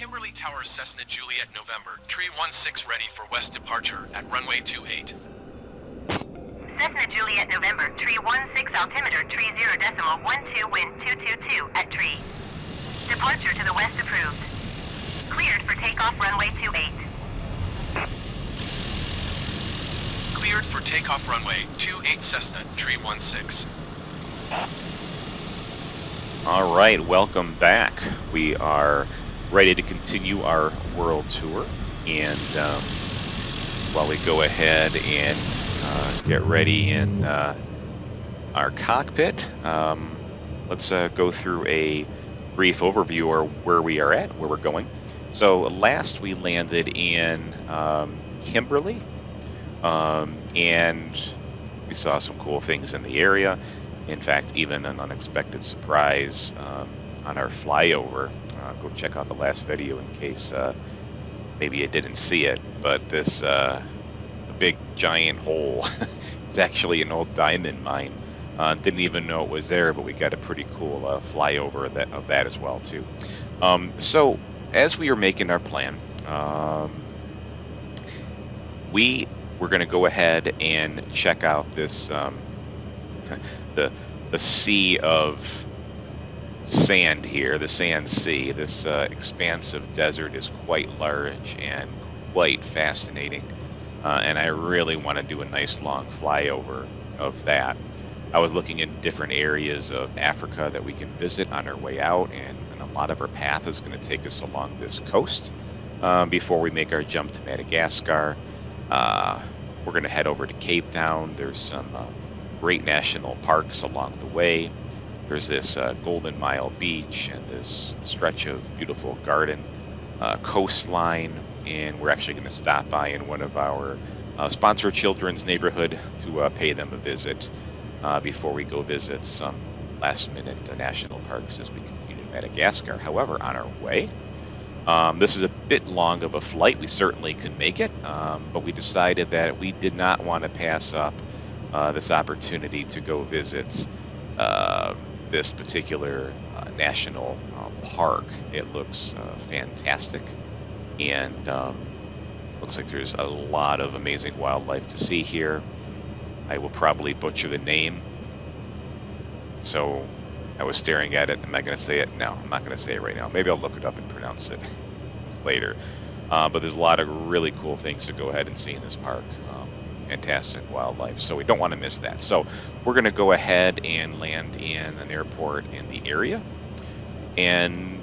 Kimberley Tower Cessna Juliet November, tree 16 ready for west departure at runway 28. Cessna Juliet November, tree 16 altimeter, tree 0.12 wind 222 at tree. Departure to the west approved. Cleared for takeoff runway 28. Cleared for takeoff runway 28 Cessna, tree 16. All right, welcome back. We are ready to continue our world tour, and while we go ahead and get ready in our cockpit, let's go through a brief overview of where we are at, where we're going. So last we landed in Kimberley, and we saw some cool things in the area. In fact, even an unexpected surprise on our flyover. Go check out the last video in case maybe you didn't see it. But this the big giant hole is actually an old diamond mine. Didn't even know it was there, but we got a pretty cool flyover of that as well too. So as we were making our plan, we were going to go ahead and check out this the sea of sand here, the sand sea. This expansive desert is quite large and quite fascinating, and I really want to do a nice long flyover of that. I was looking in different areas of Africa that we can visit on our way out, and a lot of our path is going to take us along this coast before we make our jump to Madagascar. We're going to head over to Cape Town. There's some great national parks along the way. There's this Golden Mile Beach and this stretch of beautiful garden coastline, and we're actually going to stop by in one of our sponsored children's neighborhood to pay them a visit before we go visit some last-minute national parks as we continue to Madagascar. However, on our way, this is a bit long of a flight. We certainly could make it, but we decided that we did not want to pass up this opportunity to go visit this particular national park. It looks fantastic, and looks like there's a lot of amazing wildlife to see here. I will probably butcher the name, so I was staring at it. Am I going to say it? No, I'm not going to say it right now. Maybe I'll look it up and pronounce it later. But there's a lot of really cool things to go ahead and see in this park. Fantastic wildlife, so we don't want to miss that. So we're going to go ahead and land in an airport in the area, and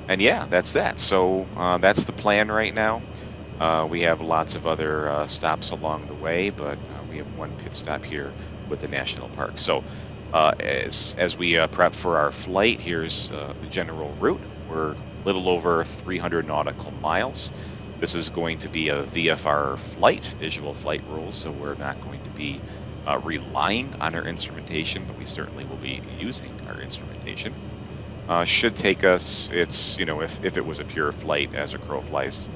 yeah, that's that. So that's the plan right now. We have lots of other stops along the way, but we have one pit stop here with the national park. So as we prep for our flight, here's the general route. We're a little over 300 nautical miles. This is going to be a VFR flight, visual flight rules, so we're not going to be relying on our instrumentation, but we certainly will be using our instrumentation. Should take us, it's, if it was a pure flight as a crow flies,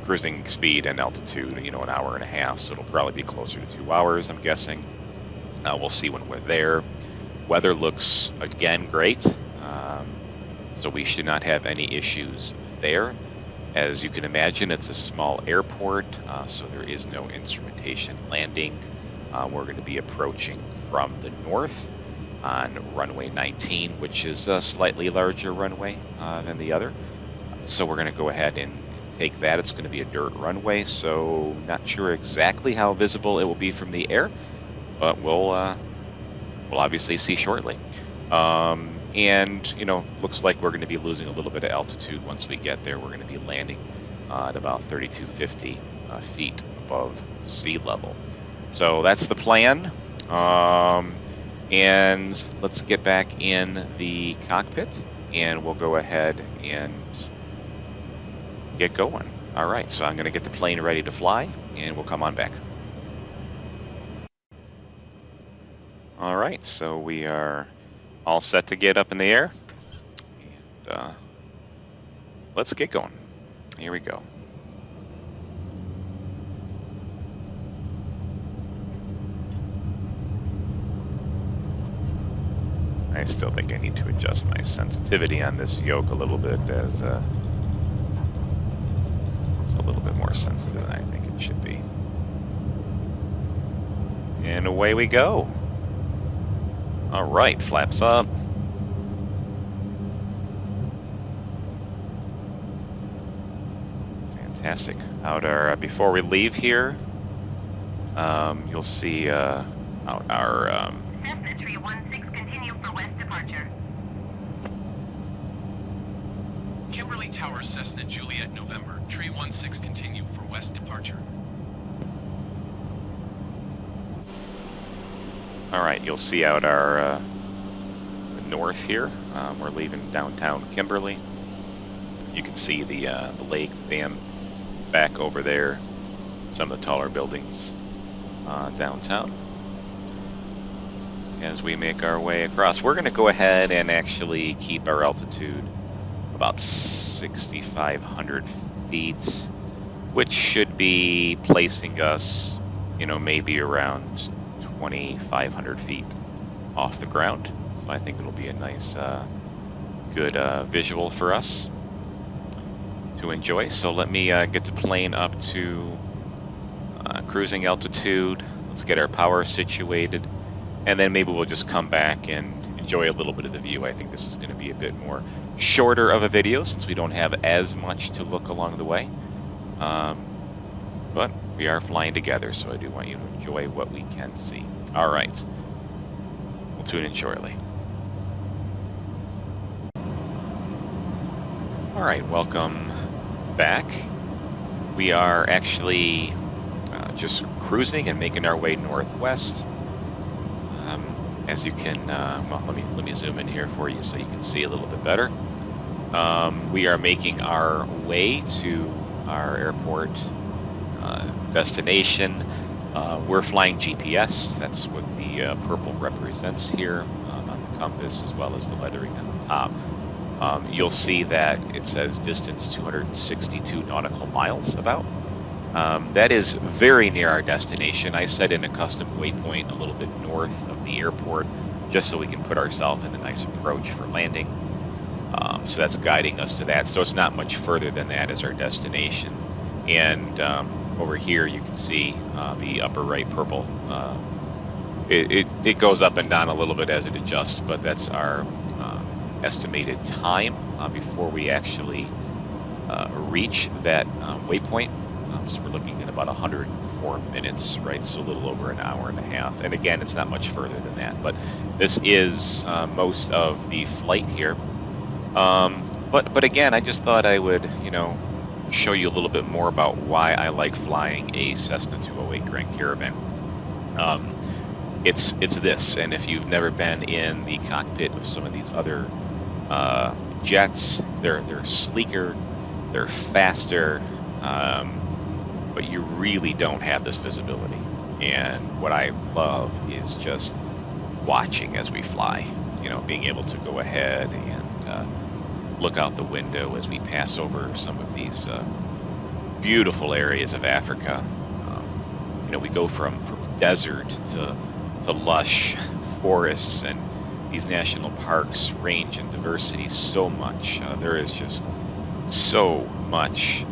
cruising speed and altitude, an hour and a half, so it'll probably be closer to 2 hours, I'm guessing. We'll see when we're there. Weather looks, again, great, so we should not have any issues there. As you can imagine, it's a small airport, so there is no instrumentation landing. We're going to be approaching from the north on runway 19, which is a slightly larger runway than the other. So we're going to go ahead and take that. It's going to be a dirt runway, so not sure exactly how visible it will be from the air, but we'll obviously see shortly. And looks like we're going to be losing a little bit of altitude once we get there. We're going to be landing at about 3,250 feet above sea level. So that's the plan. And let's get back in the cockpit, and we'll go ahead and get going. All right, so I'm going to get the plane ready to fly, and we'll come on back. All right, so we are all set to get up in the air, and let's get going. Here we go. I still think I need to adjust my sensitivity on this yoke a little bit, as it's a little bit more sensitive than I think it should be. And away we go. All right, flaps up. Fantastic. Out our before we leave here, you'll see out our Cessna 316, continue for west departure. Kimberley Tower Cessna Juliet November, tree 16 continue for west departure. All right, you'll see out our north here. We're leaving downtown Kimberley. You can see the lake, the dam back over there. Some of the taller buildings downtown. As we make our way across, we're going to go ahead and actually keep our altitude about 6,500 feet, which should be placing us, you know, maybe around 2,500 feet off the ground. So I think it'll be a nice, good visual for us to enjoy. So let me get the plane up to cruising altitude. Let's get our power situated, and then maybe we'll just come back and enjoy a little bit of the view. I think this is going to be a bit more shorter of a video since we don't have as much to look along the way. But we are flying together, so I do want you to enjoy what we can see. All right. We'll tune in shortly. All right, welcome back. We are actually just cruising and making our way northwest. As you can, well, let me zoom in here for you so you can see a little bit better. We are making our way to our airport destination. We're flying GPS. That's what the purple represents here on the compass, as well as the lettering on the top. You'll see that it says distance 262 nautical miles about. That is very near our destination. I set in a custom waypoint a little bit north of the airport just so we can put ourselves in a nice approach for landing. So that's guiding us to that. So it's not much further than that as our destination. And over here you can see the upper right purple. It goes up and down a little bit as it adjusts, but that's our estimated time before we actually reach that waypoint. So we're looking at about 104 minutes, right? So a little over an hour and a half. And again, it's not much further than that. But this is most of the flight here. But again, I just thought I would, you know, show you a little bit more about why I like flying a Cessna 208 Grand Caravan. It's this, and if you've never been in the cockpit of some of these other jets, they're sleeker, they're faster, but you really don't have this visibility. And what I love is just watching as we fly, you know, being able to go ahead and look out the window as we pass over some of these beautiful areas of Africa. You know, we go from desert to lush forests, and these national parks range in diversity so much. There is just so much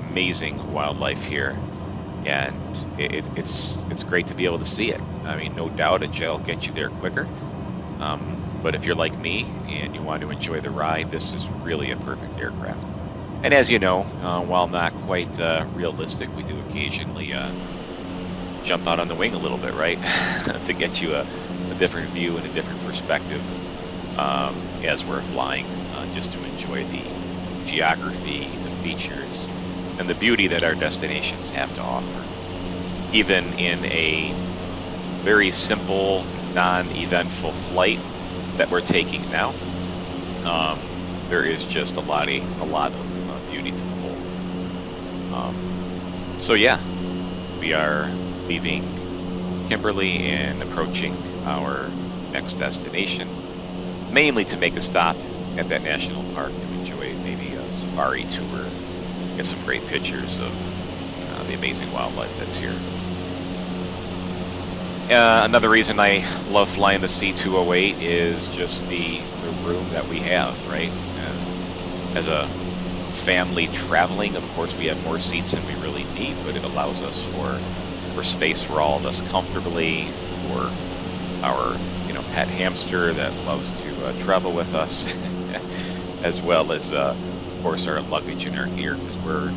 amazing wildlife here, and it's great to be able to see it. I mean, no doubt a jet will get you there quicker, but if you're like me and you want to enjoy the ride, this is really a perfect aircraft. And as you know, while not quite realistic, we do occasionally jump out on the wing a little bit, right? To get you a different view and a different perspective as we're flying, just to enjoy the geography, the features, and the beauty that our destinations have to offer. Even in a very simple, non-eventful flight that we're taking now, there is just a lot of beauty to behold. So yeah, we are leaving Kimberley and approaching our next destination, mainly to make a stop at that national park to enjoy maybe a safari tour, get some great pictures of the amazing wildlife that's here. Another reason I love flying the C208 is just the room that we have, right? As a family traveling, of course, we have more seats than we really need, but it allows us for space for all of us comfortably, for our pet hamster that loves to travel with us, as well as of course our luggage and our gear, because we're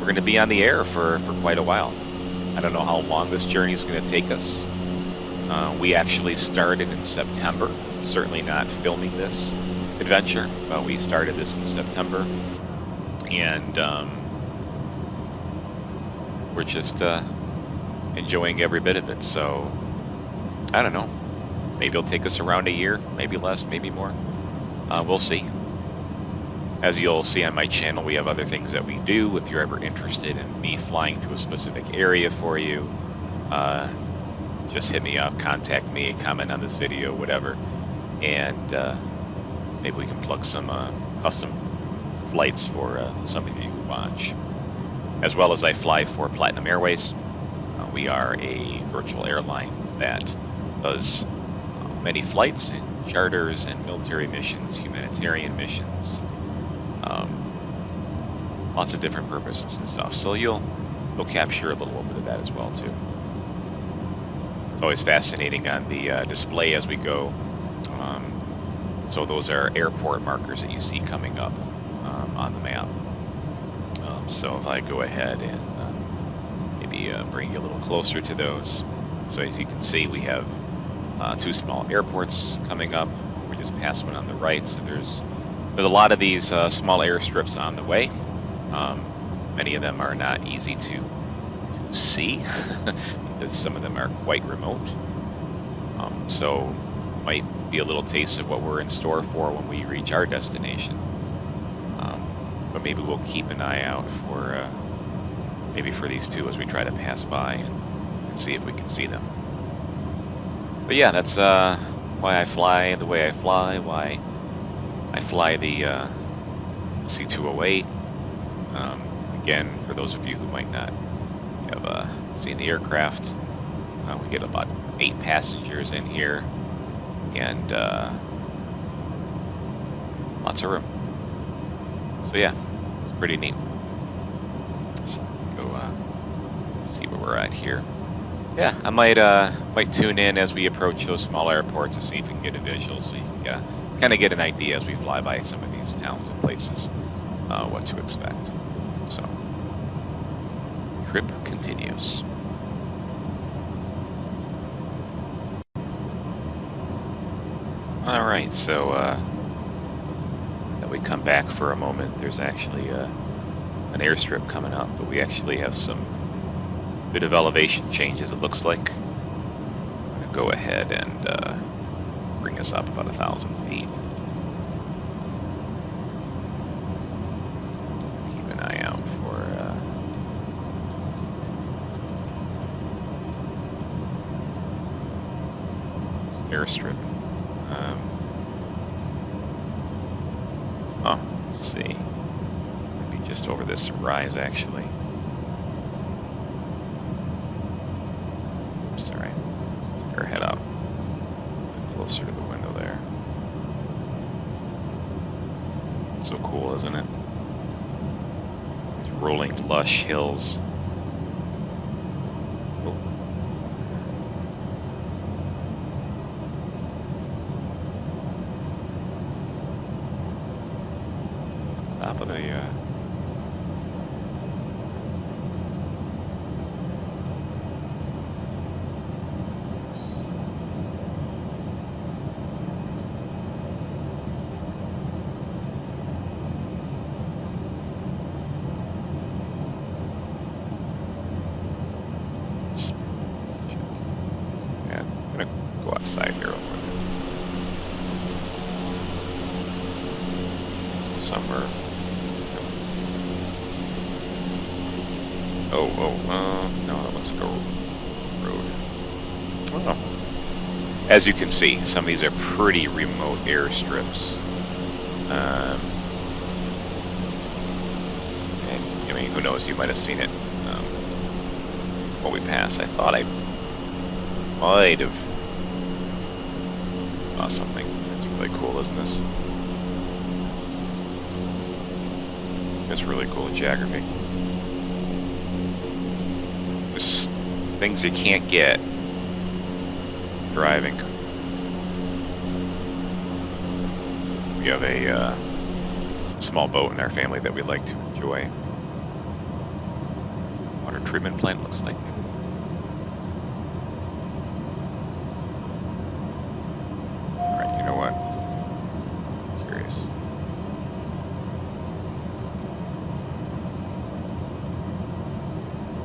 going to be on the air for quite a while. I don't know how long this journey is going to take us. We actually started in September. Certainly not filming this adventure, but we started this in September, and we're just enjoying every bit of it. So I don't know. Maybe it'll take us around a year, maybe less, maybe more. We'll see. As you'll see on my channel, we have other things that we do. If you're ever interested in me flying to a specific area for you, just hit me up, contact me, comment on this video, whatever, and maybe we can plug some custom flights for some of you who watch. As well as I fly for Platinum Airways. We are a virtual airline that does many flights and charters and military missions, humanitarian missions, lots of different purposes and stuff. So you'll capture a little bit of that as well too. It's always fascinating on the display as we go. So those are airport markers that you see coming up on the map. So if I go ahead and maybe bring you a little closer to those. So as you can see, we have 2 small airports coming up. We just passed one on the right. So there's a lot of these small airstrips on the way. Many of them are not easy to see because some of them are quite remote. So might be a little taste of what we're in store for when we reach our destination. But maybe we'll keep an eye out for maybe for these 2 as we try to pass by and see if we can see them. But yeah, that's why I fly the way I fly, why I fly the C208. Again, for those of you who might not have seen the aircraft, we get about 8 passengers in here, and lots of room. So yeah, it's pretty neat. So go see where we're at here. Yeah, I might tune in as we approach those small airports to see if we can get a visual, so you can kind of get an idea as we fly by some of these towns and places what to expect. So, trip continues. All right, so that we come back for a moment. There's actually an airstrip coming up, but we actually have some bit of elevation changes, it looks like. I'm going to go ahead and bring us up about 1,000 feet. Keep an eye out for this airstrip. Oh, let's see. Maybe just over this rise, actually. Sorry, let's take our head out closer to the window there. It's so cool, isn't it? These rolling, lush hills. Oh. Top of the outside here real quick. Somewhere. No, that looks like a road. Oh. As you can see, some of these are pretty remote airstrips. And, I mean, who knows, you might have seen it when we passed. I thought I might have saw something. It's really cool, isn't this? It's really cool geography. Just things you can't get driving. We have a small boat in our family that we like to enjoy. Water treatment plant looks like. Alright, you know what? I'm curious.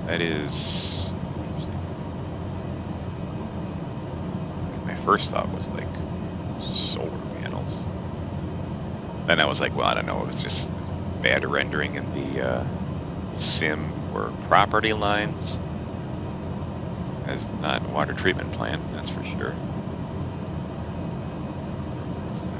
That is interesting. My first thought was like solar panels. Then I was like, well, I don't know, it was just bad rendering in the sim for property lines. As not water treatment plant, that's for sure. What's that?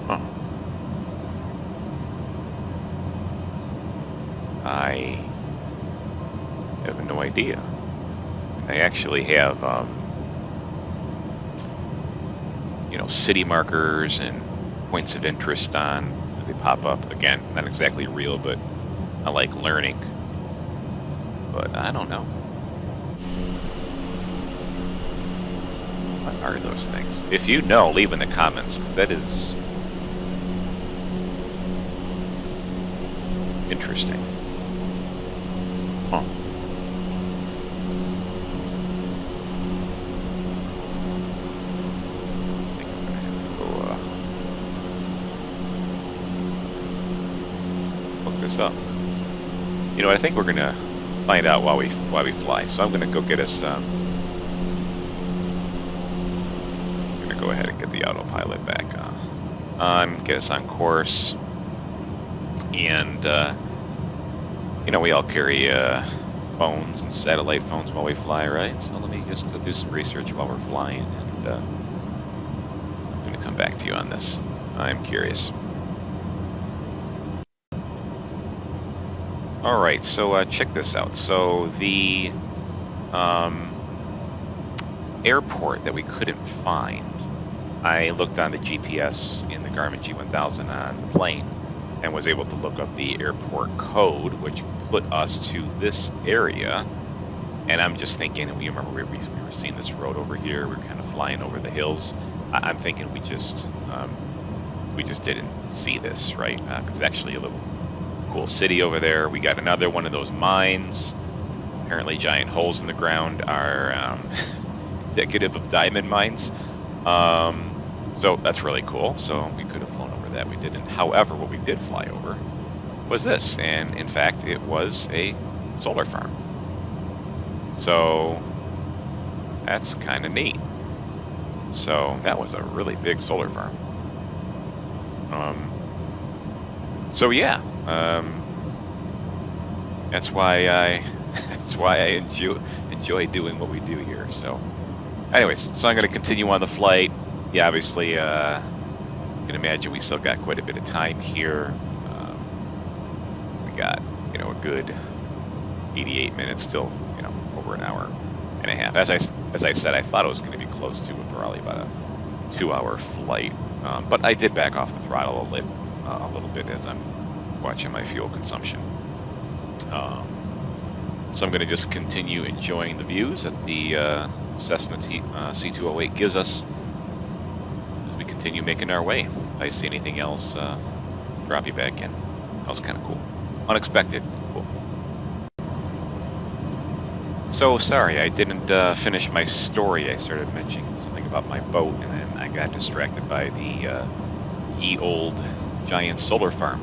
Huh. I have no idea. I actually have, you know, city markers and points of interest on. They pop up again. Not exactly real, but I like learning. But I don't know. What are those things? If you know, leave in the comments, because that is interesting. Huh. This up. You know what? I think we're gonna find out while we fly. So I'm gonna go get us. I'm gonna go ahead and get the autopilot back on, get us on course, and you know, we all carry phones and satellite phones while we fly, right? So let me just do some research while we're flying, and I'm gonna come back to you on this. I'm curious. Alright, so check this out. So the airport that we couldn't find, I looked on the GPS in the Garmin G1000 on the plane and was able to look up the airport code, which put us to this area. And I'm just thinking, and we remember we were seeing this road over here, we were kind of flying over the hills. I'm thinking we just didn't see this, right? Because actually a little cool city over there. We got another one of those mines. Apparently giant holes in the ground are indicative of diamond mines. So that's really cool. So we could have flown over that. We didn't. However, what we did fly over was this. And in fact, it was a solar farm. So that's kind of neat. So that was a really big solar farm. So yeah, that's why I enjoy doing what we do here. So, anyways, so I'm going to continue on the flight. Yeah, obviously, you can imagine we still got quite a bit of time here. We got, you know, a good 88 minutes, still, you know, over an hour and a half. As I said, I thought it was going to be close to probably about a 2-hour flight, but I did back off the throttle a little bit as I'm watching my fuel consumption. So I'm going to just continue enjoying the views that the Cessna C208 gives us as we continue making our way. If I see anything else, drop you back in. That was kind of cool. Unexpected. Cool. So sorry, I didn't finish my story. I started mentioning something about my boat, and then I got distracted by the ye old giant solar farm.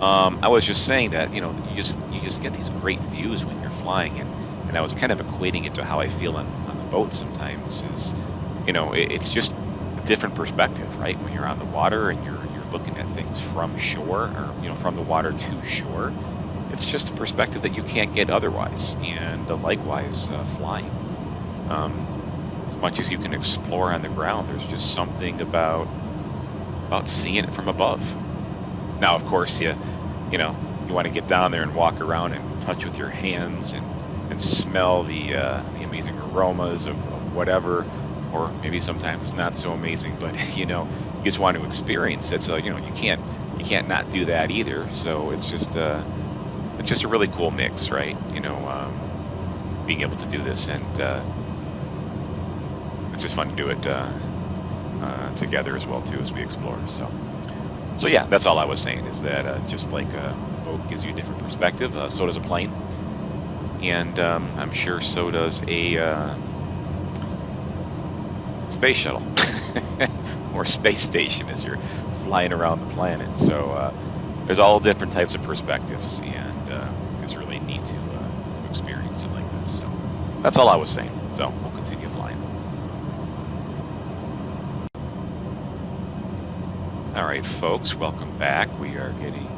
I was just saying that, you know, you just get these great views when you're flying, and I was kind of equating it to how I feel on the boat sometimes. Is, you know, it's just a different perspective, right? When you're on the water and you're looking at things from shore, or, you know, from the water to shore, it's just a perspective that you can't get otherwise. And likewise, flying. much as you can explore on the ground, there's just something about seeing it from above. Now, of course, you want to get down there and walk around and touch with your hands and smell the amazing aromas of whatever, or maybe sometimes it's not so amazing, but you just want to experience it. So you can't not do that either. So it's just a really cool mix, right? Being able to do this, and it's just fun to do it together as well too as we explore. So yeah, that's all I was saying, is that just like a boat gives you a different perspective, so does a plane, and I'm sure so does a space shuttle or space station as you're flying around the planet. So there's all different types of perspectives, and it's really neat to experience it like this. So that's all I was saying. So we'll continue flying. All right, folks, welcome back. We are getting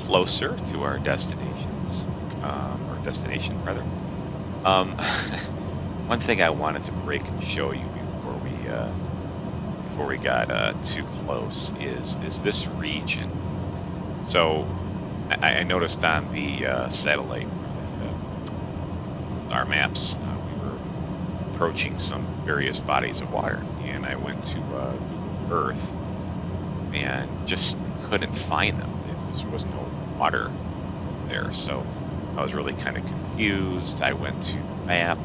closer to our destinations, or destination rather. One thing I wanted to break and show you before we got too close is this region. So I noticed on the satellite, our maps, we were approaching some various bodies of water, and I went to Earth and just couldn't find them. There was no water there, so I was really kind of confused. I went to map,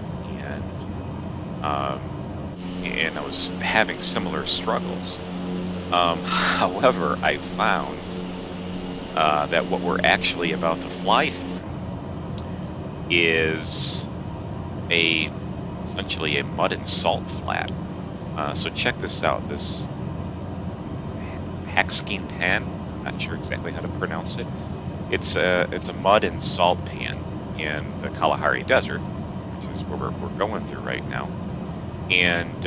and I was having similar struggles. However, I found that what we're actually about to fly through is essentially a mud and salt flat. So check this out. This Hakskeen Pan, I'm not sure exactly how to pronounce it. It's a mud and salt pan in the Kalahari Desert, which is where we're going through right now. And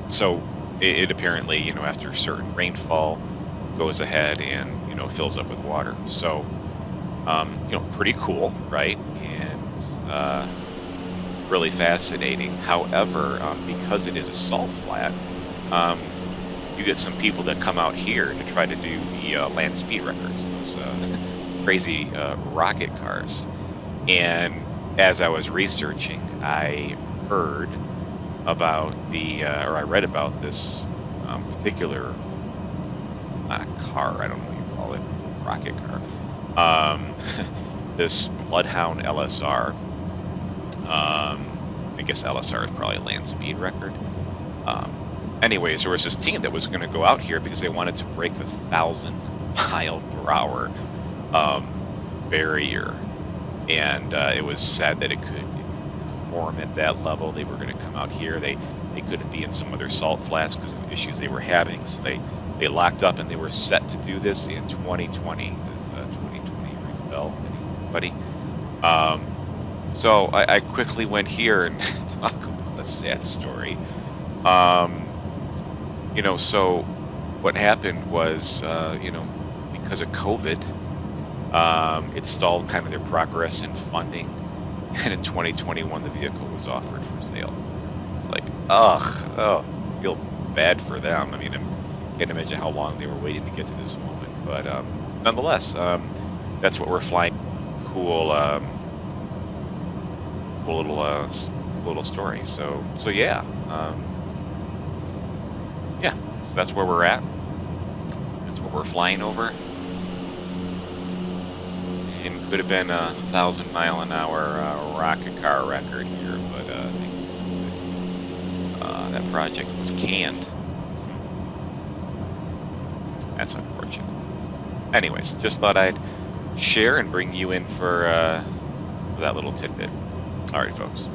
so it apparently, after certain rainfall, goes ahead and fills up with water. So pretty cool, right? And really fascinating. However, because it is a salt flat, you get some people that come out here to try to do the land speed records, those crazy rocket cars. And as I was researching, I heard about or I read about this particular, it's not a car, I don't know what you call it, rocket car, this Bloodhound LSR. I guess LSR is probably a land speed record. Anyways, there was this team that was going to go out here because they wanted to break the 1,000-mile-per-hour barrier, and it was said that it could perform at that level. They were going to come out here. They couldn't be in some other salt flats because of issues they were having. So they locked up, and they were set to do this in 2020. Does 2020 ring a bell? Anybody? So I quickly went here and talk about a sad story. So what happened was, because of COVID, it stalled kind of their progress in funding. And in 2021, the vehicle was offered for sale. It's like, I feel bad for them. I mean, I can't imagine how long they were waiting to get to this moment. But nonetheless, that's what we're flying. Cool little story. So yeah. So that's where we're at. That's what we're flying over. And could have been a 1,000-mile-an-hour rocket car record here, but that project was canned. That's unfortunate. Anyways, just thought I'd share and bring you in for that little tidbit. All right, folks.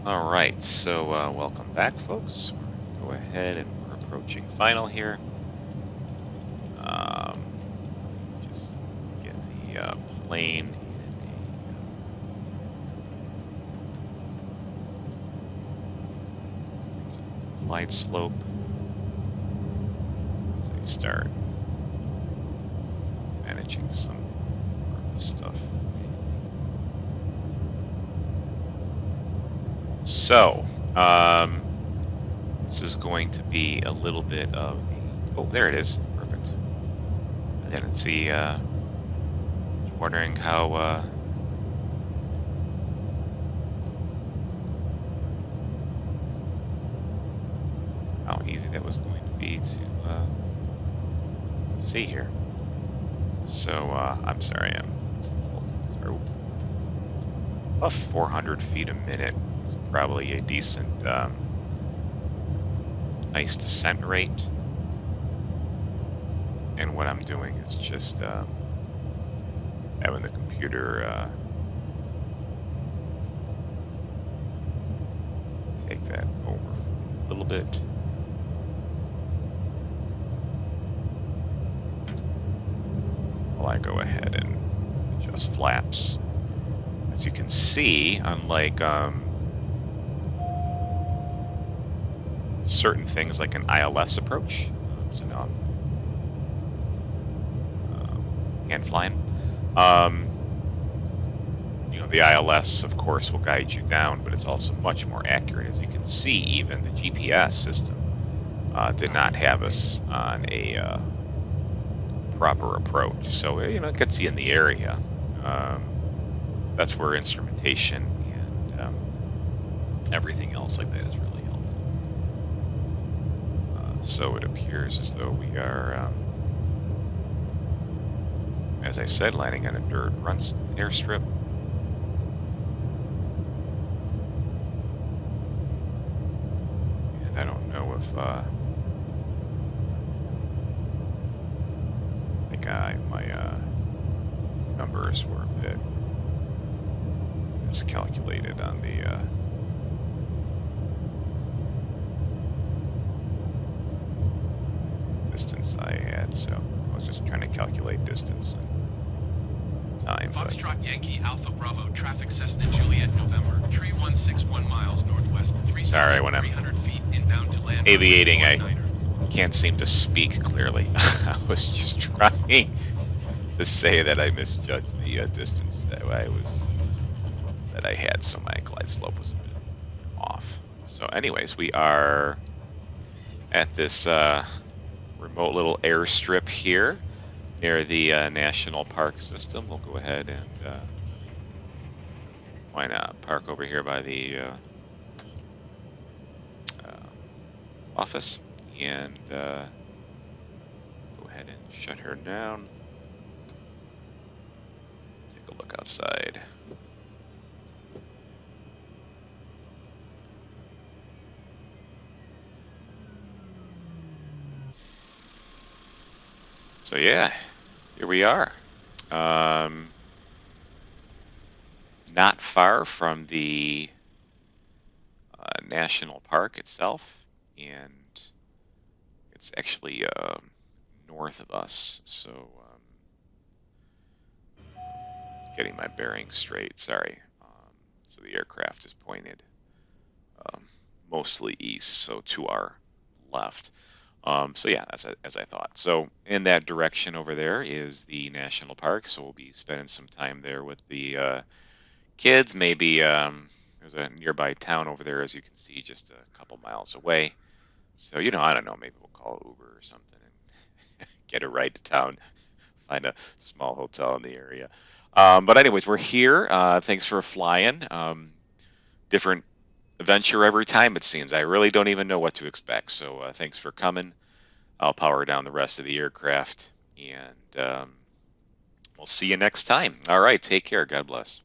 All right, so welcome back, folks. We're going to go ahead and we're approaching final here. Just get the plane in a glide slope. So you start managing some stuff. So, this is going to be a little bit of the... Oh, there it is. Perfect. I didn't see... wondering how easy that was going to be to see here. So, I'm sorry, I'm about 400 feet a minute is probably a decent nice descent rate. And what I'm doing is just having the computer take that over a little bit. While I go ahead and adjust flaps. As you can see, unlike certain things like an ILS approach, so now I'm hand flying. You know, the ILS, of course, will guide you down, but it's also much more accurate. As you can see, even the GPS system did not have us on a proper approach. So, you know, it gets you in the area. That's where instrumentation and everything else like that is really helpful. So it appears as though we are, as I said, landing on a dirt airstrip. And I don't know if my numbers were a bit miscalculated on the distance I had, so I was just trying to calculate distance and time. Foxtrot Yankee Alpha Bravo traffic Cessna Juliet November 3161 miles northwest 3,300 feet inbound to land. Aviating, I can't seem to speak clearly. I was just trying to say that I misjudged the distance that I had, so my glide slope was a bit off. So anyways, we are at this remote little airstrip here near the national park system. We'll go ahead and why not park over here by the office and go ahead and shut her down. Take a look outside. So yeah, here we are. Not far from the national park itself, and it's actually north of us. So getting my bearings straight. Sorry. So the aircraft is pointed mostly east, so to our left. So yeah, as I thought. So in that direction over there is the national park. So we'll be spending some time there with the kids. Maybe there's a nearby town over there, as you can see, just a couple miles away. So, you know, I don't know, maybe we'll call Uber or something and get a ride to town, find a small hotel in the area. But anyways, we're here. Thanks for flying. Different adventure every time, it seems. I really don't even know what to expect. So thanks for coming. I'll power down the rest of the aircraft, and we'll see you next time. All right, take care. God bless.